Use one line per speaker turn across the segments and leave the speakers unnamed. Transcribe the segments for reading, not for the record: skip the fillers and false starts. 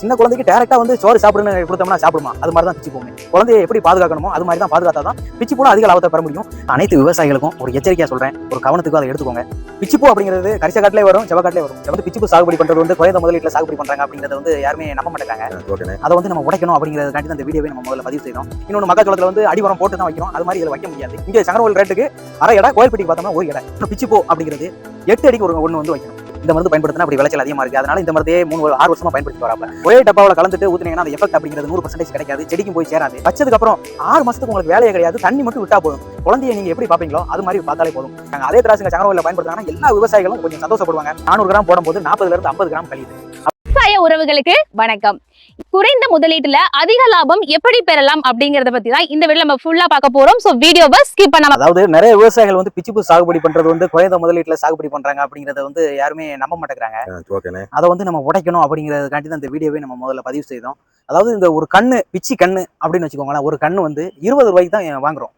சின்ன குழந்தைக்கு டேரக்டா வந்து சோறு சாப்பிடுன்னு கொடுத்தோம்னா சாப்பிடுமா? அது மாதிரி தான் பிச்சு பூவுமே. குழந்தையை எப்படி பாதுகாக்கணுமோ அது மாதிரி தான் பாதுகாத்தா தான் பிச்சு பூல அதிக லாபத்தை பெற முடியும். அனைத்து விவசாயிகளுக்கும் ஒரு எச்சரிக்கையா சொல்றேன், ஒரு கவனத்துக்கு அதை எடுத்துக்கோங்க. பிச்சுப்பூ அப்படிங்கிறது கரிசக்காட்டிலே வரும், செவக்காட்டிலே வரும். வந்து பிச்சுப்பூ சாகுபடி பண்றது வந்து குறைந்த முதலீட்டுல சாகுபடி பண்றாங்க அப்படிங்கறத வந்து யாருமே நம்ப மாட்டாங்க. அதை வந்து நம்ம உடைக்கணும் அப்படிங்கிறதுக்காண்டி அந்த வீடியோவை நம்ம முதல்ல பதிவு செய்யணும். இன்னொன்று மக்காச்சோளத்துல வந்து அடிவரம் போட்டு தான் வைக்கணும். அது மாதிரி இதில் வைக்க முடியாது. இங்கே சங்கரவல் ரேட்டுக்கு அரை இடம், கோயில்பட்டிக்கு பார்த்தோம்னா ஒரு இடம். பிச்சுப்பூ அப்படிங்கிறது 8 அடிக்கு ஒன்று வந்து வைக்கணும். இந்த மருந்து பயன்படுத்தினா அப்படி விளைச்சல் அதிகமா இருக்கு. அதனால இந்த மருந்தே 6 வருஷமா பயன்படுத்தி வராப்ல. ஒரே டப்பாவில் கலந்துட்டு ஊத்துனீங்கன்னா அந்த எஃபெக்ட் அப்படிங்கிறது 100% கிடைக்காது. செடிக்கும் போய் சேராது. வச்சதுக்கு அப்புறம் 6 மாசத்துக்கு உங்களுக்கு வேலையே கிடையாது. தண்ணி மட்டும் விட்டா போதும். குழந்தையை நீங்க எப்படி பாப்பீங்களோ அது மாதிரி பார்த்தாலே போதும். அதே திராட்சை சங்கரவல்ல பயன்படுத்தினா எல்லா விவசாயிகளும் கொஞ்சம் சந்தோஷப்படுவாங்க. 400 கிராம் போடும்போது 40 இருந்து 50 கிராம் கழியுது.
விவசாய உறவுகளுக்கு வணக்கம். குறைந்த முதலீட்டுல அதிக லாபம் எப்படி பெறலாம் அப்படிங்கறத பத்தி தான் இந்த வீடியோல நம்ம ஃபுல்லா பார்க்க போறோம். சோ வீடியோவை ஸ்கிப் பண்ணாம.
அதாவது நிறைய விவசாயிகள் வந்து பிச்சுப்பூ சாகுபடி பண்றது வந்து குறைந்த முதலீட்டுல சாகுபடி பண்றாங்க அப்படிங்கறத வந்து யாருமே நம்ப மாட்டேங்கிறாங்க. அதை வந்து நம்ம உடைக்கணும் அப்படிங்கறதுக்காண்டி தான் இந்த வீடியோவை நம்ம முதல்ல பதிவு செய்தோம். அதாவது இந்த ஒரு கண்ணு பிச்சி கண்ணு அப்படின்னு வச்சுக்கோங்களேன். ஒரு கண்ணு வந்து 20 ரூபாய்க்கு தான் வாங்குறோம்.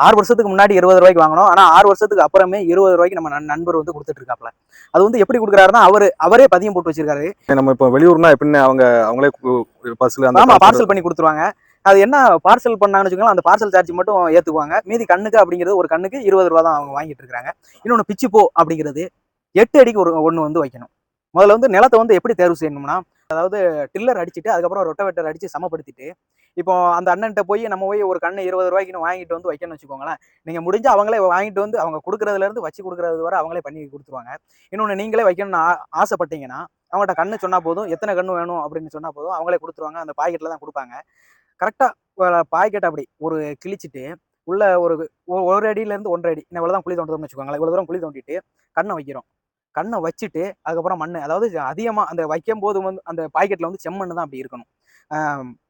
6 வருஷத்துக்கு முன்னாடி 20 ரூபாய்க்கு வாங்கணும். ஆனா 6 வருஷத்துக்கு அப்புறமே 20 ரூபாய்க்கு நம்ம நண்பர் வந்து கொடுத்துட்டு இருக்காப்ல. அது வந்து எப்படி கொடுக்குறாருன்னா அவரே பதியம் போட்டு வச்சிருக்காரு.
நம்ம இப்போ வெளியூர்னா எப்படின்னு அவங்களே
பார்சல் பண்ணி கொடுத்துருவாங்க. அது என்ன பார்சல் பண்ணாங்கன்னு வச்சுக்கோங்களேன், அந்த பார்சல் சார்ஜ் மட்டும் ஏத்துக்குவாங்க. மீதி கண்ணுக்கு அப்படிங்கிறது ஒரு கண்ணுக்கு 20 ரூபா தான் அவங்க வாங்கிட்டு இருக்காங்க. இன்னொன்று பிச்சுப்பூ அப்படிங்கிறது 8 அடிக்கு ஒன்று வந்து வைக்கணும். முதல்ல வந்து நிலத்தை வந்து எப்படி தேர்வு செய்யணும்னா, அதாவது டில்லர் அடிச்சுட்டு அதுக்கப்புறம் ரொட்டவேட்டர் அடிச்சு சமப்படுத்திட்டு, இப்போ அந்த அண்ணன்ட்ட போய் நம்ம போய் ஒரு கண்ணு 20 ரூபாய்க்கு வாங்கிட்டு வந்து வைக்கணும்னு வச்சுக்கோங்களேன். நீங்க முடிஞ்சா அவங்களே வாங்கிட்டு வந்து அவங்க கொடுக்கறதுல இருந்து வச்சு கொடுக்கறது வரை அவங்களே பண்ணி கொடுத்துருவாங்க. இன்னொன்று நீங்களே வைக்கணும்னு ஆசைப்பட்டீங்கன்னா அவங்கள்ட்ட கண்ணு சொன்னா போதும், எத்தனை கண்ணு வேணும் அப்படின்னு சொன்னா போதும், அவங்களே கொடுத்துருவாங்க. அந்த பாக்கெட்ல தான் கொடுப்பாங்க. கரெக்டா பாக்கெட் அப்படி ஒரு கிழிச்சிட்டு உள்ள ஒரு அடியில இருந்து 1.5 அடி இவ்வளவுதான் குழி தோண்டணும்னு வச்சுக்கோங்களேன். இவ்வளவு தூரம் குழி தோண்டிட்டு கண்ணை வைக்கிறோம். கண்ணை வச்சுட்டு அதுக்கப்புறம் மண், அதாவது அதிகமா அந்த வைக்கும் போது வந்து அந்த பாக்கெட்ல வந்து செம்மண்ணு தான் அப்படி இருக்கணும்.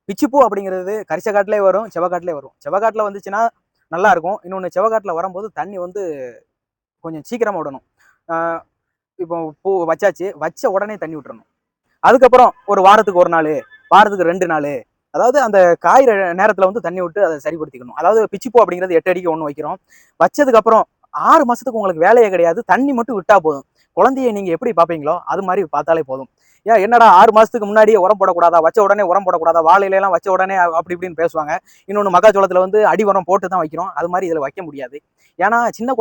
பிச்சுப்பூ அப்படிங்கிறது கரிசக்காட்டிலே வரும், செவக்காட்டிலே வரும். செவக்காட்டில் வந்துச்சுன்னா நல்லா இருக்கும். இன்னொன்று செவக்காட்டில் வரும்போது தண்ணி வந்து கொஞ்சம் சீக்கிரமா விடணும். இப்போ பூ வச்சாச்சு, வச்ச உடனே தண்ணி விட்டுறணும். அதுக்கப்புறம் ஒரு வாரத்துக்கு 1 நாள், வாரத்துக்கு 2 நாள், அதாவது அந்த காய்கிற நேரத்தில் வந்து தண்ணி விட்டு அதை சரிப்படுத்திக்கணும். அதாவது பிச்சுப்பூ அப்படிங்கிறது 8 அடிக்கு ஒன்று வைக்கிறோம். வச்சதுக்கு அப்புறம் 6 மாசத்துக்கு உங்களுக்கு வேலையே கிடையாது. தண்ணி மட்டும் விட்டா போதும். குழந்தையை நீங்க எப்படி பார்ப்பீங்களோ அது மாதிரி பார்த்தாலே போதும். ஏன் என்னடா 6 மாசத்துக்கு முன்னாடியே உரம் போடக்கூடாதா, வச்ச உடனே உரம் போடக்கூடாதா, வாழையில எல்லாம் வச்ச உடனே அப்படி இப்படின்னு பேசுவாங்க. இன்னொன்று மக்காச்சோளத்துல வந்து அடி உரம் போட்டு தான் வைக்கிறோம். அது மாதிரி இதில் வைக்க முடியாது. ஏன்னா சின்ன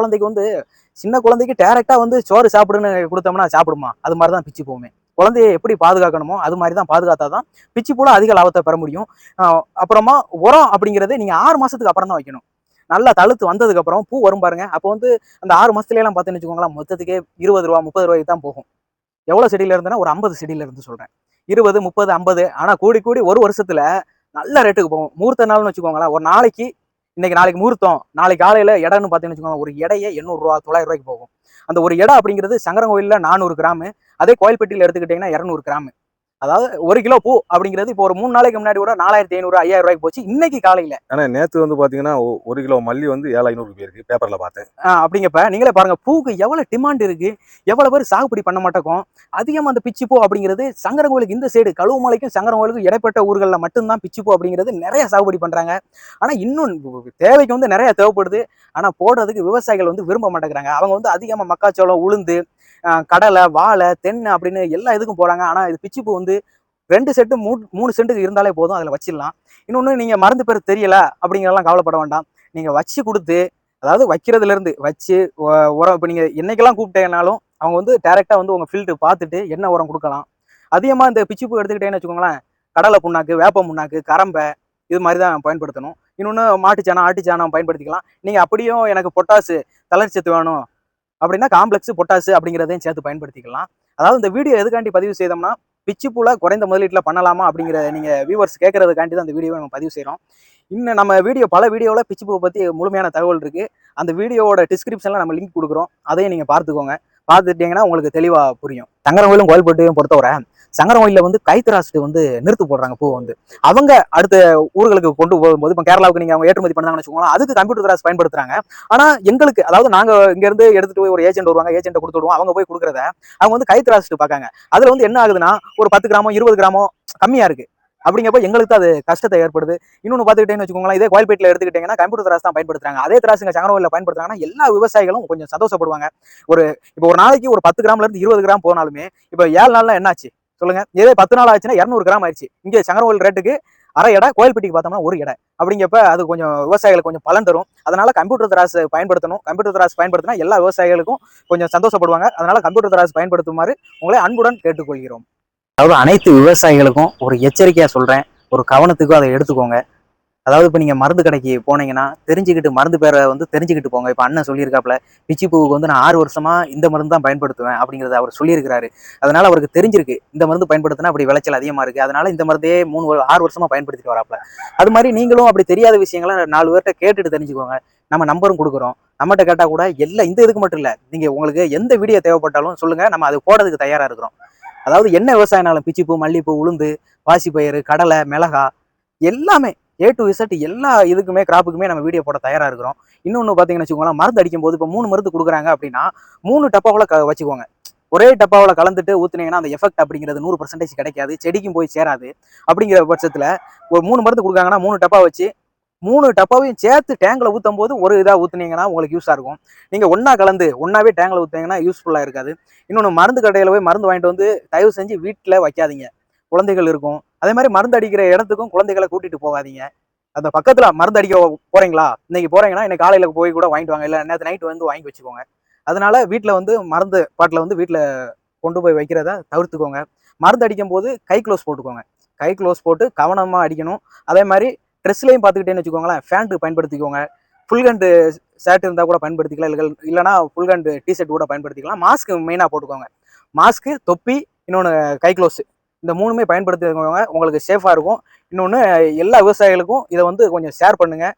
குழந்தைக்கு டேரக்டா வந்து சோறு சாப்பிடுன்னு கொடுத்தோம்னா சாப்பிடுமா? அது மாதிரி தான் பிச்சு பூவுமே. குழந்தையை எப்படி பாதுகாக்கணுமோ அது மாதிரி தான் பாதுகாத்தா தான் பிச்சு பூல அதிக லாபத்தை பெற முடியும். அப்புறமா உரம் அப்படிங்கிறது நீங்க 6 மாசத்துக்கு அப்புறம் தான் வைக்கணும். நல்லா தழுத்து வந்ததுக்கு அப்புறம் பூ வரும் பாருங்க. அப்போ வந்து அந்த 6 மாசத்துல எல்லாம் பார்த்தீங்கன்னு வச்சுக்கோங்களேன், மொத்தத்துக்கே 20 ரூபா 30 ரூபாய்க்கு தான் போகும். எவ்வளவு செடியில இருந்துன்னா ஒரு 50 செடியில இருந்து சொல்றேன். 20, 30, 50. ஆனா கூடி ஒரு வருஷத்துல நல்ல ரேட்டுக்கு போகும். முகூர்த்த நாள்னு வச்சுக்கோங்களேன். ஒரு நாளைக்கு நாளைக்கு முகூர்த்தம், நாளைக்கு காலையில இடம்னு பார்த்தீங்கன்னு வச்சுக்கோங்க, ஒரு எடையே 800 ரூபா 900 ரூபாய்க்கு போகும். அந்த ஒரு இடம் அப்படிங்கிறது சங்கரங்கோயில்ல 400 கிராம், அதே கோயில்பட்டியில எடுத்துக்கிட்டீங்கன்னா 200 கிராம். அதாவது 1 கிலோ பூ அப்படிங்கிறது இப்போ ஒரு 3 நாளைக்கு முன்னாடி கூட 4500 5000 ரூபாய்க்கு போச்சு. இன்னைக்கு காலையில
ஆனா நேத்து வந்து பாத்தீங்கன்னா 1 கிலோ மல்லி வந்து 7500 போயிருக்கு, பேப்பர்ல பார்த்தேன்.
அப்படிங்கப்ப நீங்களே பாருங்க, பூக்கு எவ்வளவு டிமாண்ட் இருக்கு, எவ்வளவு பேர் சாகுபடி பண்ண மாட்டோம். அதிகமா அந்த பிச்சுப்பூ அப்படிங்கிறது சங்கரங்கோயிலுக்கு இந்த சைடு கழுவுமலைக்கும் சங்கரங்கோயிலுக்கும் இடைப்பட்ட ஊர்களில் மட்டும்தான் பிச்சுப்பூ அப்படிங்கிறது நிறைய சாகுபடி பண்றாங்க. ஆனா இன்னும் தேவைக்கு வந்து நிறைய தேவைப்படுது. ஆனா போடுறதுக்கு விவசாயிகள் வந்து விரும்ப மாட்டேங்கிறாங்க. அவங்க வந்து அதிகமா மக்காச்சோளம், உளுந்து, கடலை, வாழை, தென்னை அப்படின்னு எல்லா இதுக்கும் போறாங்க. ஆனா இது பிச்சுப்பூ வந்து 2 செட்டு 3 சென்ட்டுக்கு இருந்தாலே போதும், அதுல வச்சிடலாம். இன்னொன்னு நீங்க மருந்து பேர் தெரியல அப்படிங்கிறதெல்லாம் கவலைப்பட வேண்டாம். நீங்க வச்சு கொடுத்து, அதாவது வைக்கிறதுல இருந்து வச்சு உரம், இப்போ நீங்க என்னைக்கெல்லாம் கூப்பிட்டேனாலும் அவங்க வந்து டைரக்டா வந்து உங்க ஃபில்டர் பார்த்துட்டு என்ன உரம் கொடுக்கலாம். அதிகமா இந்த பிச்சுப்பூ எடுத்துக்கிட்டேன்னு வச்சுக்கோங்களேன், கடலை புண்ணாக்கு, வேப்ப புண்ணாக்கு, கரம்பை இது மாதிரி தான் பயன்படுத்தணும். இன்னொன்று மாட்டுச்சாணம், ஆட்டுச்சாணம் பயன்படுத்திக்கலாம். நீங்க அப்படியும் எனக்கு பொட்டாசு தளர்ச்சத்து வேணும் அப்படின்னா காம்ப்ளெக்ஸ் பொட்டாசு அப்படிங்கிறதையும் சேர்த்து பயன்படுத்திக்கலாம். அதாவது இந்த வீடியோ எதுக்காண்டி பதிவு செய்தோம்னா, பிச்சுப்பூல குறைந்த முதலீட்டுல பண்ணலாமா அப்படிங்கிற நீங்க வியூவர்ஸ் கேட்கறதுக்காண்டி தான் இந்த வீடியோவை நம்ம பதிவு செய்யறோம். இன்னும் நம்ம பல வீடியோவில் பிச்சுப்பூ பத்தி முழுமையான தகவல் இருக்கு. அந்த வீடியோவோட டிஸ்கிரிப்ஷன்ல நம்ம லிங்க் கொடுக்குறோம். அதையும் நீங்க பார்த்துக்கோங்க. பார்த்துட்டீங்கன்னா உங்களுக்கு தெளிவா புரியும். சங்கரங்கோயிலும் கோயில்பட்டியும் பொறுத்தவரை சங்கரங்கோயில வந்து கைத்தராசிட்டு வந்து நிறுத்து போடுறாங்க. பூ வந்து அவங்க அடுத்த ஊர்களுக்கு கொண்டு போகும்போது, இப்போ கேரளாவுக்கு நீங்க அவங்க ஏற்றுமதி பண்ணாங்கன்னு வச்சுக்கோங்களேன், அதுக்கு கம்ப்யூட்டர் கிராஸ் பயன்படுத்துறாங்க. ஆனா எங்களுக்கு, அதாவது நாங்க இங்க இருந்து எடுத்துட்டு போய் ஒரு ஏஜென்ட் வருவாங்க, ஏஜென்ட் கொடுத்து விடுவோம். அவங்க போய் கொடுக்குறத அவங்க வந்து கைத்தராசிட்டு பார்க்காங்க. அதுல வந்து என்ன ஆகுதுன்னா ஒரு 10 கிராமோ 20 கிராமோ கம்மியா இருக்கு. அப்படிங்கப்போ எங்களுக்கு தான் அது கஷ்டத்தை ஏற்படுது. இன்னொன்று பார்த்துக்கிட்டேன்னு வச்சுக்கோங்களேன், இதே கோயில்பேட்டில் எடுத்துக்கிட்டீங்கன்னா கம்ப்யூட்டர் திராஸ் தான் பயன்படுத்துறாங்க. அதே திராசுங்க சங்கரங்கோயிலில் பயன்படுத்துறாங்கன்னா எல்லா விவசாயிகளும் கொஞ்சம் சந்தோஷப்படுவாங்க. இப்போ ஒரு நாளைக்கு ஒரு 10 கிராம்ல இருந்து 20 கிராம் போனாலுமே இப்போ 7 நாள்ல என்னாச்சு, சொல்லுங்க. இதே 10 நாள் ஆச்சுன்னா 200 கிராம் ஆயிடுச்சு. இங்கே சங்கரகோவில் ரேட்டுக்கு அரை எடை, கோயில்பட்டிக்கு பார்த்தோம்னா ஒரு எடை. அப்படிங்கப்ப அது கொஞ்சம் விவசாயிகளுக்கு கொஞ்சம் பலன் தரும். அதனால கம்ப்யூட்டர் தராசு பயன்படுத்தணும். கம்ப்யூட்டர் தராசு பயன்படுத்தினா எல்லா விவசாயிகளுக்கும் கொஞ்சம் சந்தோஷப்படுவாங்க. அதனால கம்ப்யூட்டர் தராசு பயன்படுத்துமாறு உங்களை அன்புடன் கேட்டுக்கொள்கிறோம். அதாவது அனைத்து விவசாயிகளுக்கும் ஒரு எச்சரிக்கையா சொல்றேன், ஒரு கவனத்துக்கும் அதை எடுத்துக்கோங்க. அதாவது இப்போ நீங்கள் மருந்து கடைக்கு போனீங்கன்னா தெரிஞ்சுக்கிட்டு மருந்து பேரை வந்து தெரிஞ்சுக்கிட்டு போங்க. இப்போ அண்ணன் சொல்லியிருக்காப்புல பிச்சி பூவுக்கு வந்து நான் 6 வருஷமா இந்த மருந்து தான் பயன்படுத்துவேன் அப்படிங்கிறத அவர் சொல்லியிருக்கிறாரு. அதனால அவருக்கு தெரிஞ்சிருக்கு இந்த மருந்து பயன்படுத்தினா அப்படி விளைச்சல் அதிகமாக இருக்குது, அதனால இந்த மருந்தே 6 வருஷமா பயன்படுத்திட்டு வராப்புல. அது மாதிரி நீங்களும் அப்படி தெரியாத விஷயங்களை 4 பேர்கிட்ட கேட்டுட்டு தெரிஞ்சுக்கோங்க. நம்ம நம்பரும் கொடுக்குறோம், நம்மகிட்ட கேட்டால் கூட எல்லாம் இந்த இதுக்கு மட்டும் இல்லை, நீங்கள் உங்களுக்கு எந்த வீடியோ தேவைப்பட்டாலும் சொல்லுங்கள், நம்ம அது போடுறதுக்கு தயாராக இருக்கிறோம். அதாவது என்ன விவசாயம்னாலும் பிச்சிப்பூ, மல்லிப்பூ, உளுந்து, பாசிப்பயிறு, கடலை, மிளகா எல்லாமே A to Z எல்லா இதுக்குமே கிராப்புக்குமே நம்ம வீடியோ போட தயாராக இருக்கிறோம். இன்னொன்று பார்த்தீங்கன்னு வச்சுக்கோங்களேன், மருந்து அடிக்கும் போது இப்போ 3 மருந்து கொடுக்குறாங்க அப்படின்னா 3 டப்பாவில் வச்சுக்கோங்க. ஒரே டப்பாவில் கலந்துட்டு ஊற்றுனீங்கன்னா அந்த எஃபெக்ட் அப்படிங்கிறது 100% கிடைக்காது, செடிக்கும் போய் சேராது. அப்படிங்கிற பட்சத்தில் ஒரு 3 மருந்து கொடுக்குறாங்கன்னா 3 டப்பா வச்சு 3 டப்பாவையும் சேர்த்து டேங்கில் ஊற்றும் போது ஒரு இதாக ஊற்றுனீங்கன்னா உங்களுக்கு யூஸாக இருக்கும். நீங்கள் ஒன்றா கலந்து ஒன்றாவே டேங்கில் ஊற்றிங்கன்னா யூஸ்ஃபுல்லாக இருக்காது. இன்னொன்று, மருந்து கடையில் போய் மருந்து வாங்கிட்டு வந்து தயவு செஞ்சு வீட்டில் வைக்காதீங்க, குழந்தைகள் இருக்கும். அதே மாதிரி மருந்து அடிக்கிற இடத்துக்கும் குழந்தைகளை கூட்டிட்டு போகாதீங்க. அந்த பக்கத்துல மருந்து அடிக்க போறீங்களா, இன்னைக்கு போறீங்கன்னா இன்னைக்கு காலையில போய் கூட வாங்கிட்டு வாங்க, இல்ல நேற்று நைட்டு வந்து வாங்கி வச்சுக்கோங்க. அதனால வீட்டுல வந்து மருந்து பாட்டில வந்து வீட்டுல கொண்டு போய் வைக்கிறத தவிர்த்துக்கோங்க. மருந்து அடிக்கும் போது கை க்ளோஸ் போட்டுக்கோங்க. கை க்ளோஸ் போட்டு கவனமா அடிக்கணும். அதே மாதிரி ட்ரெஸ்லையும் பார்த்துக்கிட்டேன்னு வச்சுக்கோங்களேன், ஃபேண்ட் பயன்படுத்திக்கோங்க. ஃபுல் ஹேண்டு ஷர்ட் இருந்தால் கூட பயன்படுத்திக்கலாம், இல்லைனா ஃபுல் ஹேண்டு டிஷர்ட் கூட பயன்படுத்திக்கலாம். மாஸ்க் மெயினாக போட்டுக்கோங்க. மாஸ்க்கு, தொப்பி, இன்னொன்று கை க்ளோஸ், இந்த 3மே பயன்படுத்திக்கோங்க, உங்களுக்கு சேஃபாக இருக்கும். இன்னொன்று, எல்லா விவசாயிகளுக்கும் இதை வந்து கொஞ்சம் ஷேர் பண்ணுங்க.